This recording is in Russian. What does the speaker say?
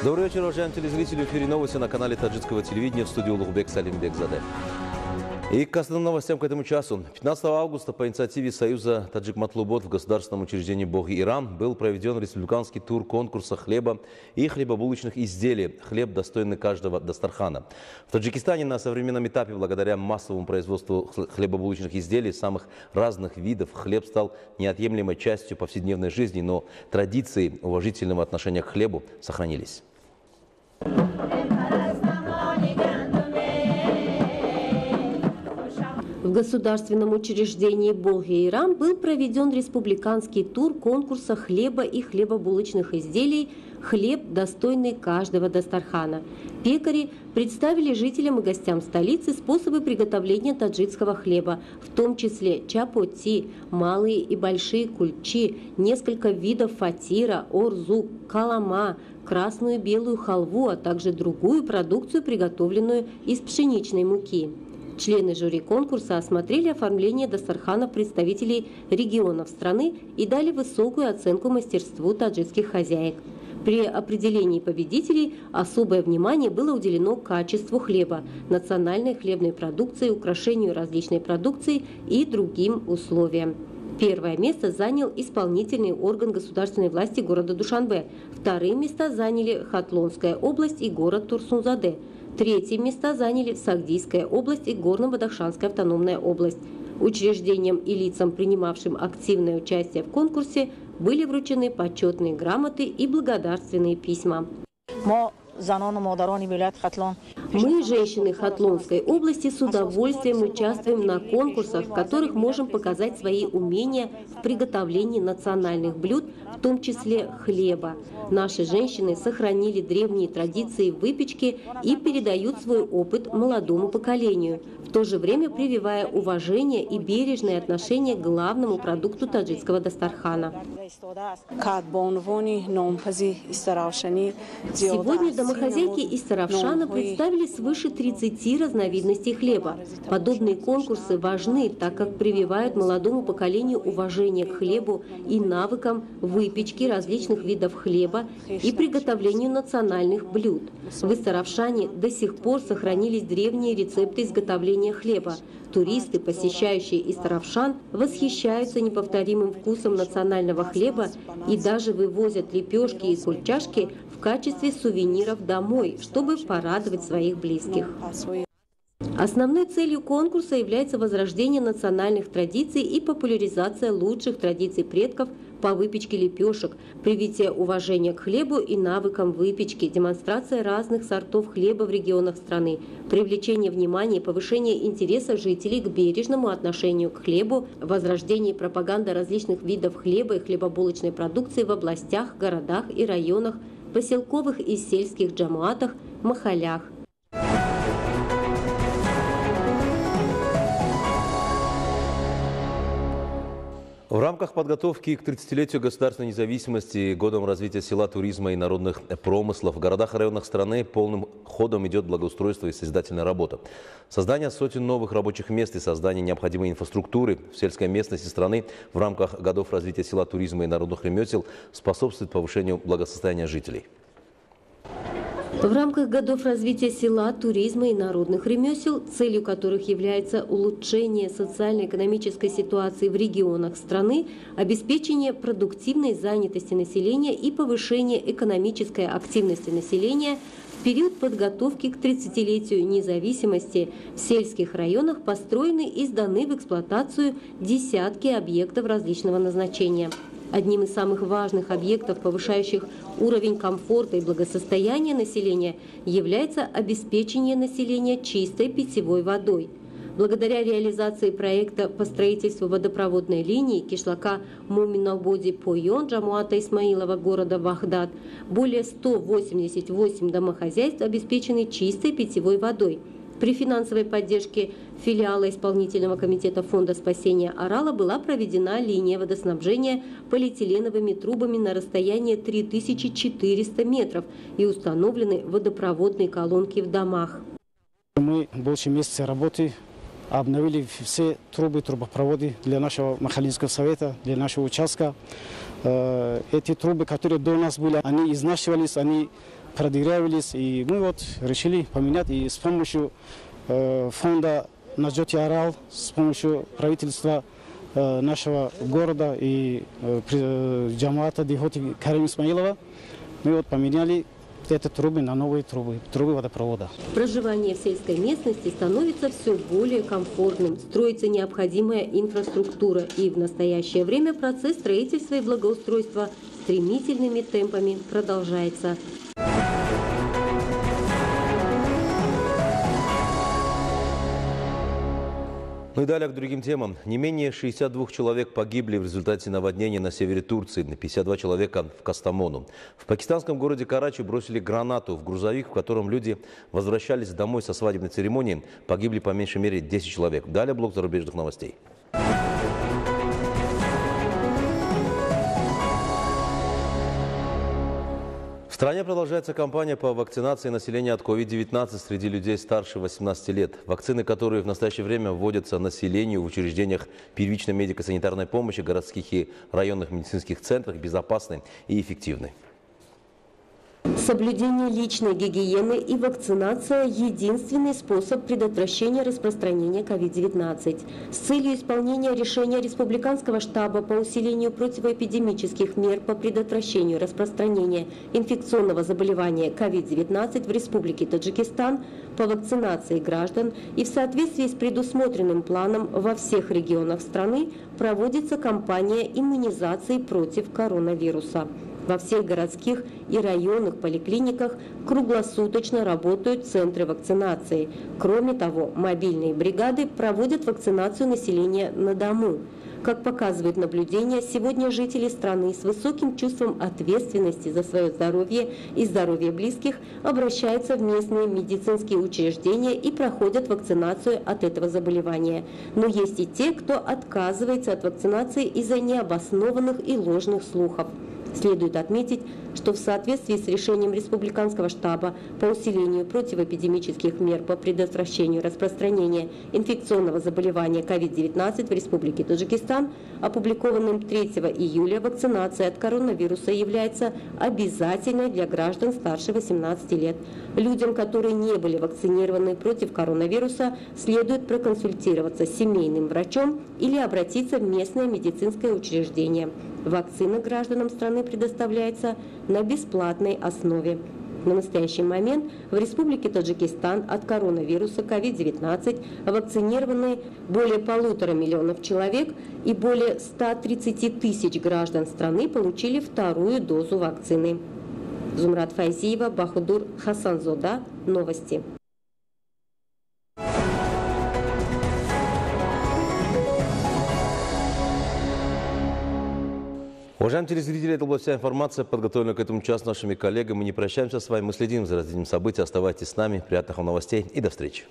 Добрый вечер, уважаемые телезрители. В эфире новости на канале таджикского телевидения, в студии Улугбек Салимбекзаде. И к основным новостям к этому часу. 15 августа по инициативе Союза Таджик-Матлубот в государственном учреждении Бог-Ирам был проведен республиканский тур конкурса хлеба и хлебобулочных изделий «Хлеб, достойный каждого Дастархана». В Таджикистане на современном этапе, благодаря массовому производству хлебобулочных изделий самых разных видов, хлеб стал неотъемлемой частью повседневной жизни, но традиции уважительного отношения к хлебу сохранились. В государственном учреждении Бог-Ирам был проведен республиканский тур конкурса хлеба и хлебобулочных изделий «Хлеб, достойный каждого Дастархана». Пекари представили жителям и гостям столицы способы приготовления таджикского хлеба, в том числе чапоти, малые и большие кульчи, несколько видов фатира, орзук, калама, красную и белую халву, а также другую продукцию, приготовленную из пшеничной муки. Члены жюри конкурса осмотрели оформление дастарханов представителей регионов страны и дали высокую оценку мастерству таджикских хозяек. При определении победителей особое внимание было уделено качеству хлеба, национальной хлебной продукции, украшению различной продукции и другим условиям. Первое место занял исполнительный орган государственной власти города Душанбе. Вторые места заняли Хатлонская область и город Турсунзаде. Третьи места заняли Сагдийская область и Горно-Бадахшанская автономная область. Учреждениям и лицам, принимавшим активное участие в конкурсе, были вручены почетные грамоты и благодарственные письма. Мы, женщины Хатлонской области, с удовольствием участвуем на конкурсах, в которых можем показать свои умения в приготовлении национальных блюд, в том числе хлеба. Наши женщины сохранили древние традиции выпечки и передают свой опыт молодому поколению, в то же время прививая уважение и бережное отношение к главному продукту таджикского дастархана. Сегодня домохозяйки из Саравшана представили свыше 30 разновидностей хлеба. Подобные конкурсы важны, так как прививают молодому поколению уважение к хлебу и навыкам выпечки различных видов хлеба и приготовлению национальных блюд. В Саравшане до сих пор сохранились древние рецепты изготовления хлеба. Туристы, посещающие Саравшан, восхищаются неповторимым вкусом национального хлеба и даже вывозят лепешки и кульчашки в качестве сувениров домой, чтобы порадовать своих близких. Основной целью конкурса является возрождение национальных традиций и популяризация лучших традиций предков по выпечке лепешек, привитие уважения к хлебу и навыкам выпечки, демонстрация разных сортов хлеба в регионах страны, привлечение внимания и повышение интереса жителей к бережному отношению к хлебу, возрождение и пропаганда различных видов хлеба и хлебобулочной продукции в областях, городах и районах, поселковых и сельских джамуатах, махалях. В рамках подготовки к 30-летию государственной независимости, годом развития села, туризма и народных промыслов в городах и районах страны полным ходом идет благоустройство и созидательная работа. Создание сотен новых рабочих мест и создание необходимой инфраструктуры в сельской местности страны в рамках годов развития села, туризма и народных ремесел способствует повышению благосостояния жителей. В рамках годов развития села, туризма и народных ремесел, целью которых является улучшение социально-экономической ситуации в регионах страны, обеспечение продуктивной занятости населения и повышение экономической активности населения, в период подготовки к 30-летию независимости в сельских районах построены и сданы в эксплуатацию десятки объектов различного назначения. Одним из самых важных объектов, повышающих уровень комфорта и благосостояния населения, является обеспечение населения чистой питьевой водой. Благодаря реализации проекта по строительству водопроводной линии кишлака Муминободи-Пойон Джамуата Исмаилова города Вахдат более 188 домохозяйств обеспечены чистой питьевой водой. При финансовой поддержке филиала исполнительного комитета Фонда спасения Орала была проведена линия водоснабжения полиэтиленовыми трубами на расстоянии 3400 метров и установлены водопроводные колонки в домах. Мы больше месяца работы обновили все трубы, трубопроводы для нашего Махалинского совета, для нашего участка. Эти трубы, которые до нас были, они изнашивались, они продырявились, и мы вот решили поменять, и с помощью фонда «Наджоти Арал», с помощью правительства нашего города и джамаата Дихоти Карим Исмаилова, мы вот поменяли эти трубы на новые трубы водопровода. Проживание в сельской местности становится все более комфортным. Строится необходимая инфраструктура. И в настоящее время процесс строительства и благоустройства стремительными темпами продолжается. Ну и далее к другим темам. Не менее 62 человек погибли в результате наводнения на севере Турции, 52 человека в Кастамону. В пакистанском городе Карачи бросили гранату в грузовик, в котором люди возвращались домой со свадебной церемонии. Погибли по меньшей мере 10 человек. Далее блок зарубежных новостей. В стране продолжается кампания по вакцинации населения от COVID-19 среди людей старше 18 лет. Вакцины, которые в настоящее время вводятся населению в учреждениях первичной медико-санитарной помощи, городских и районных медицинских центрах, безопасны и эффективны. Соблюдение личной гигиены и вакцинация – единственный способ предотвращения распространения COVID-19. С целью исполнения решения Республиканского штаба по усилению противоэпидемических мер по предотвращению распространения инфекционного заболевания COVID-19 в Республике Таджикистан по вакцинации граждан и в соответствии с предусмотренным планом во всех регионах страны проводится кампания иммунизации против коронавируса. Во всех городских и районных поликлиниках круглосуточно работают центры вакцинации. Кроме того, мобильные бригады проводят вакцинацию населения на дому. Как показывают наблюдения, сегодня жители страны с высоким чувством ответственности за свое здоровье и здоровье близких обращаются в местные медицинские учреждения и проходят вакцинацию от этого заболевания. Но есть и те, кто отказывается от вакцинации из-за необоснованных и ложных слухов. Следует отметить, что в соответствии с решением Республиканского штаба по усилению противоэпидемических мер по предотвращению распространения инфекционного заболевания COVID-19 в Республике Таджикистан, опубликованным 3 июля, вакцинация от коронавируса является обязательной для граждан старше 18 лет. Людям, которые не были вакцинированы против коронавируса, следует проконсультироваться с семейным врачом или обратиться в местное медицинское учреждение. Вакцина гражданам страны предоставляется на бесплатной основе. На настоящий момент в Республике Таджикистан от коронавируса COVID-19 вакцинированы более 1,5 миллиона человек, и более 130 тысяч граждан страны получили вторую дозу вакцины. Зумрат Файзиева, Бахудур Хасанзода. Новости. Уважаемые телезрители, это была вся информация, подготовленная к этому часу нашими коллегами. Мы не прощаемся с вами, мы следим за развитием событий. Оставайтесь с нами. Приятных вам новостей и до встречи.